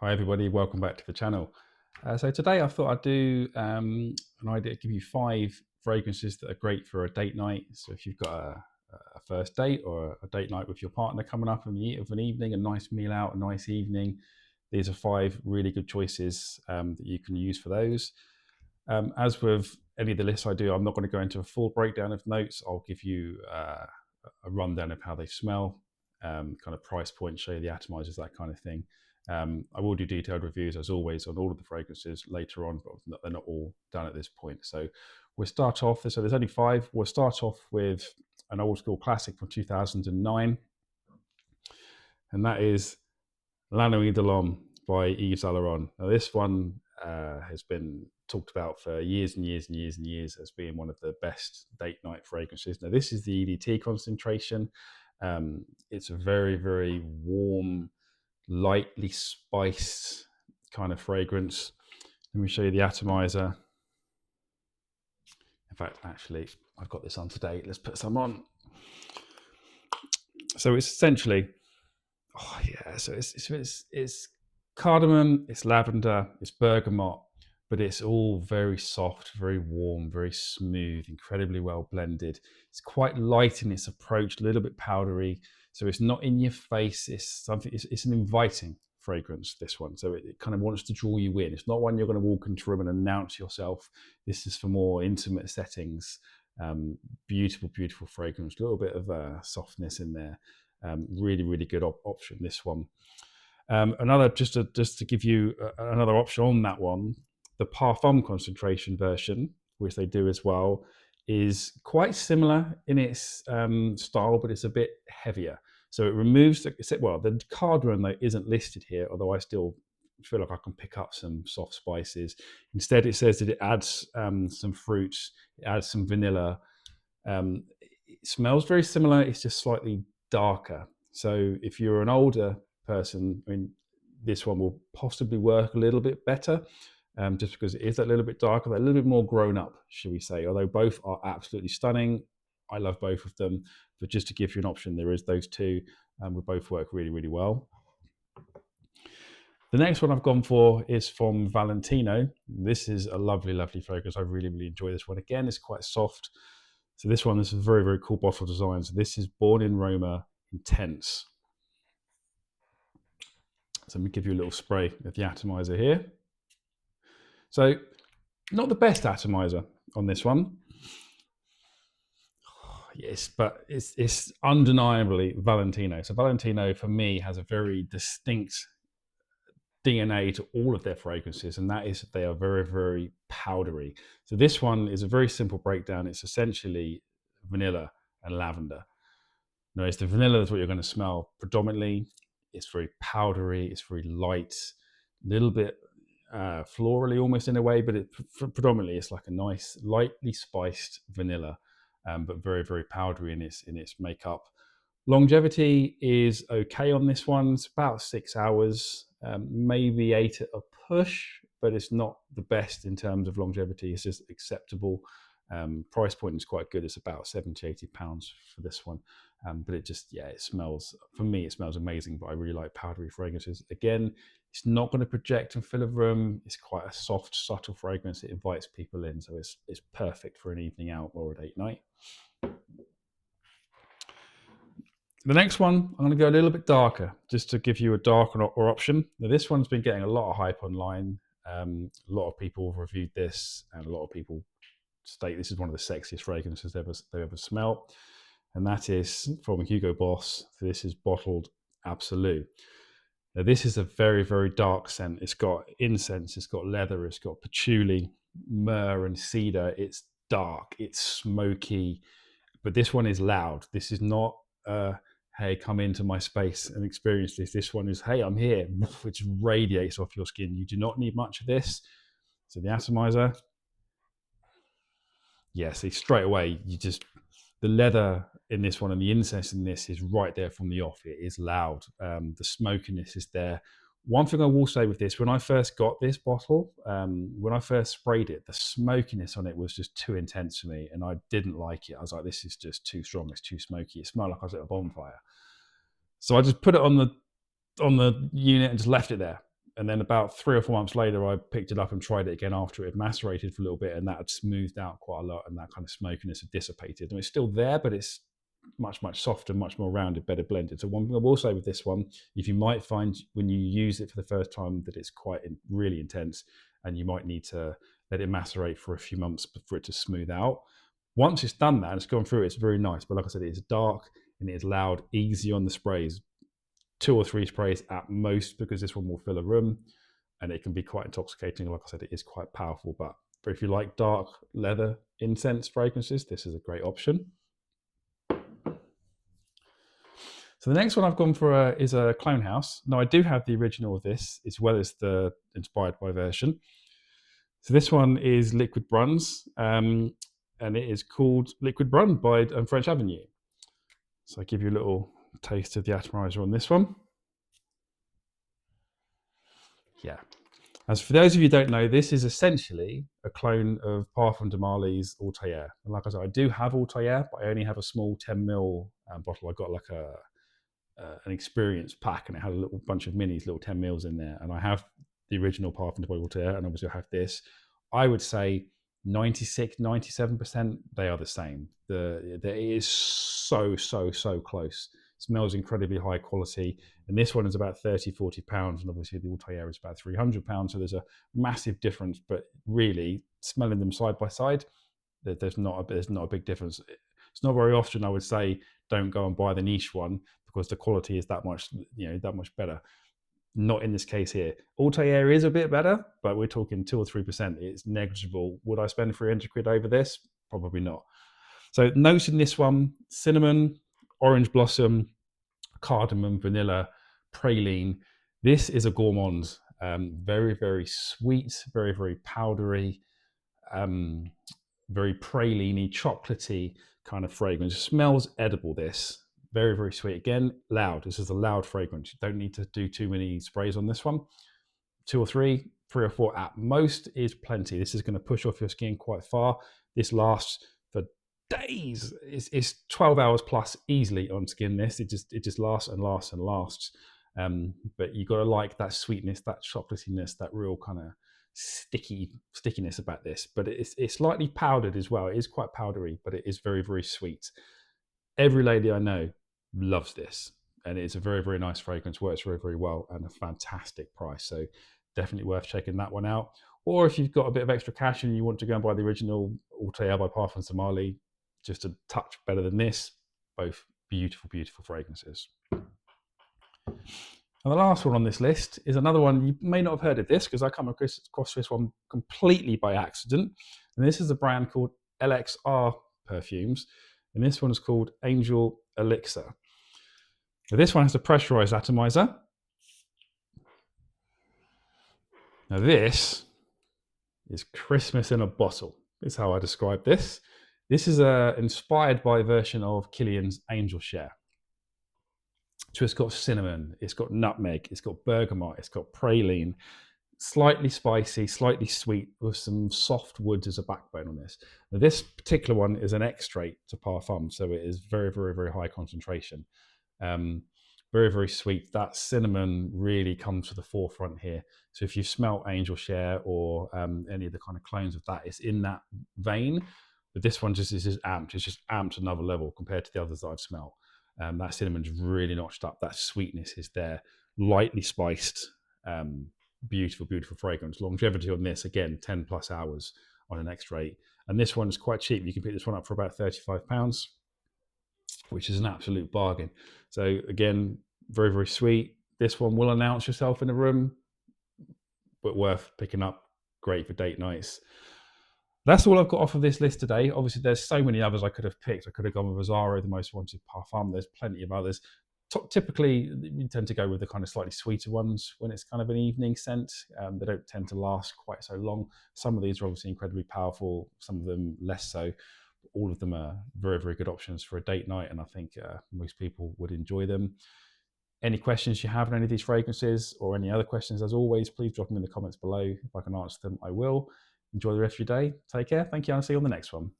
Hi everybody, welcome back to the channel. So today I thought I'd do an idea, give you 5 fragrances that are great for a date night. So if you've got a first date or a date night with your partner coming up in the of an evening, a nice meal out, a nice evening, these are 5 really good choices that you can use for those. As with any of the lists I do, I'm not going to go into a full breakdown of notes. I'll give you a rundown of how they smell, kind of price point, show you the atomizers, that kind of thing. I will do detailed reviews as always on all of the fragrances later on, but they're not all done at this point. So we'll start off, so there's only 5. We'll start off with an old school classic from 2009, and that is La Nuit de l'Homme by Yves Saint Laurent. Now this one has been talked about for years and years and years and years as being one of the best date night fragrances. Now this is the EDT concentration. It's a very, very warm, lightly spiced kind of fragrance. Let me show you the atomizer. In fact, actually, I've got this on today. Let's put some on. So it's essentially, so it's cardamom, it's lavender, it's bergamot, but it's all very soft, very warm, very smooth, incredibly well blended. It's quite light in its approach, a little bit powdery. So it's not in your face. It's an inviting fragrance, this one. So it kind of wants to draw you in. It's not one you're going to walk into a room and announce yourself. This is for more intimate settings. Beautiful, beautiful fragrance. A little bit of softness in there. Really, really good option, this one. Another, just to give you another option on that one, the Parfum concentration version, which they do as well, is quite similar in its style, but it's a bit heavier. So it removes the cardamom though isn't listed here, although I still feel like I can pick up some soft spices. Instead, it says that it adds some fruits, it adds some vanilla. It smells very similar, it's just slightly darker. So if you're an older person, I mean, this one will possibly work a little bit better. Just because it is a little bit darker, they're a little bit more grown up, shall we say, although both are absolutely stunning. I love both of them, but just to give you an option, there is those two, and will both work really, really well. The next one I've gone for is from Valentino. This is a lovely, lovely fragrance. I really, really enjoy this one. Again, it's quite soft. So this one is a very, very cool bottle design. So this is Born in Roma Intense. So let me give you a little spray of the atomizer here. So not the best atomizer on this one. Yes, but it's undeniably Valentino. So Valentino, for me, has a very distinct DNA to all of their fragrances, and that is that they are very, very powdery. So this one is a very simple breakdown. It's essentially vanilla and lavender. No, it's the vanilla that's what you're going to smell predominantly. It's very powdery, it's very light, a little bit florally almost in a way, but predominantly it's like a nice, lightly spiced vanilla, but very, very powdery in its makeup. Longevity is okay on this one. It's about 6 hours, maybe 8 at a push, but it's not the best in terms of longevity. It's just acceptable. Price point is quite good. It's about £70-80 for this one. But it just, it smells, for me, it smells amazing, but I really like powdery fragrances. Again, it's not going to project and fill a room. It's quite a soft, subtle fragrance. It invites people in, so it's perfect for an evening out or a date night. The next one, I'm going to go a little bit darker, just to give you a darker option. Now, this one's been getting a lot of hype online. A lot of people have reviewed this, and a lot of people state this is one of the sexiest fragrances they've ever smelled. And that is from Hugo Boss. This is Bottled Absolute. Now, this is a very, very dark scent. It's got incense, it's got leather, it's got patchouli, myrrh, and cedar. It's dark, it's smoky, but this one is loud. This is not, hey, come into my space and experience this. This one is, hey, I'm here, which radiates off your skin. You do not need much of this. So the atomizer, see, straight away, the leather in this one and the incense in this is right there from the off. It is loud. The smokiness is there. One thing I will say with this, when I first got this bottle, when I first sprayed it, the smokiness on it was just too intense for me, and I didn't like it. I was like, this is just too strong. It's too smoky. It smelled like I was at a bonfire. So I just put it on the unit and just left it there. And then about 3 or 4 months later, I picked it up and tried it again after it had macerated for a little bit, and that had smoothed out quite a lot, and that kind of smokiness had dissipated. And it's still there, but it's much softer, much more rounded, better blended. So one thing I will say with this one, if you might find when you use it for the first time that it's quite really intense, and you might need to let it macerate for a few months for it to smooth out. Once it's done that and it's gone through, it's very nice. But like I said, it's dark and it is loud, easy on the sprays. 2 or 3 sprays at most, because this one will fill a room, and it can be quite intoxicating. Like I said, it is quite powerful, but if you like dark leather incense fragrances, this is a great option. So the next one I've gone for is a Clone House. Now I do have the original of this, as well as the inspired by version. So this one is Liquid Bruns, and it is called Liquid Brun by French Avenue. So I give you a little taste of the atomizer on this one. Yeah. As for those of you who don't know, this is essentially a clone of Parfum de Marly's Altair. And like I said, I do have Altair, but I only have a small 10ml bottle. I got like an experience pack, and it had a little bunch of minis, little 10 mils in there. And I have the original Parfum de Altair, and obviously I have this. I would say 96, 97%, they are the same. It is so close. It smells incredibly high quality. And this one is about 30, 40 pounds. And obviously the Altair is about 300 pounds. So there's a massive difference, but really smelling them side by side, there's not a big difference. It's not very often I would say, don't go and buy the niche one, because the quality is that much better. Not in this case here. Altair is a bit better, but we're talking 2 or 3%. It's negligible. Would I spend 300 quid over this? Probably not. So notes in this one: cinnamon, orange blossom, cardamom, vanilla, praline. This is a gourmand. Very sweet, very powdery, very praline-y, chocolatey kind of fragrance. It smells edible, this. Very sweet. Again, loud. This is a loud fragrance. You don't need to do too many sprays on this one. 2 or 3, 3 or 4 at most is plenty. This is going to push off your skin quite far. This lasts for days. It's 12 hours plus easily on skin. This it just lasts and lasts and lasts. But you got to like that sweetness, that chocolatiness, that real kind of stickiness about this. But it's slightly powdered as well. It is quite powdery, but it is very sweet. Every lady I know loves this, and it's a very nice fragrance. Works very well, and a fantastic price. So definitely worth checking that one out. Or if you've got a bit of extra cash and you want to go and buy the original Altair by Parfum de Marly, just a touch better than this. Both beautiful fragrances. And the last one on this list is another one. You may not have heard of this, because I come across this one completely by accident. And this is a brand called LXR Perfumes. And this one is called Angel Elixir. Now this one has a pressurized atomizer. Now this is Christmas in a bottle. Is how I describe this. This is inspired by a version of Kilian's Angel Share. So it's got cinnamon, it's got nutmeg, it's got bergamot, it's got praline, slightly spicy, slightly sweet, with some soft woods as a backbone on this. Now this particular one is an extrait to Parfum, so it is very high concentration. Very sweet. That cinnamon really comes to the forefront here. So if you smell Angel Share or any of the kind of clones of that, it's in that vein. But this one is just amped. It's just amped another level compared to the others that I've smelled. That cinnamon's really notched up. That sweetness is there. Lightly spiced. Beautiful fragrance. Longevity on this, again, 10 plus hours on an X-ray. And this one is quite cheap. You can pick this one up for about £35, which is an absolute bargain. So again, very sweet. This one will announce yourself in a room, but worth picking up. Great for date nights. That's all I've got off of this list today. Obviously, there's so many others I could have picked. I could have gone with Rosario, the most wanted Parfum. There's plenty of others. Typically, you tend to go with the kind of slightly sweeter ones when it's kind of an evening scent. They don't tend to last quite so long. Some of these are obviously incredibly powerful, some of them less so. All of them are very good options for a date night, and I think most people would enjoy them. Any questions you have on any of these fragrances, or any other questions, as always, please drop them in the comments below. If I can answer them, I will. Enjoy the rest of your day. Take care. Thank you. I'll see you on the next one.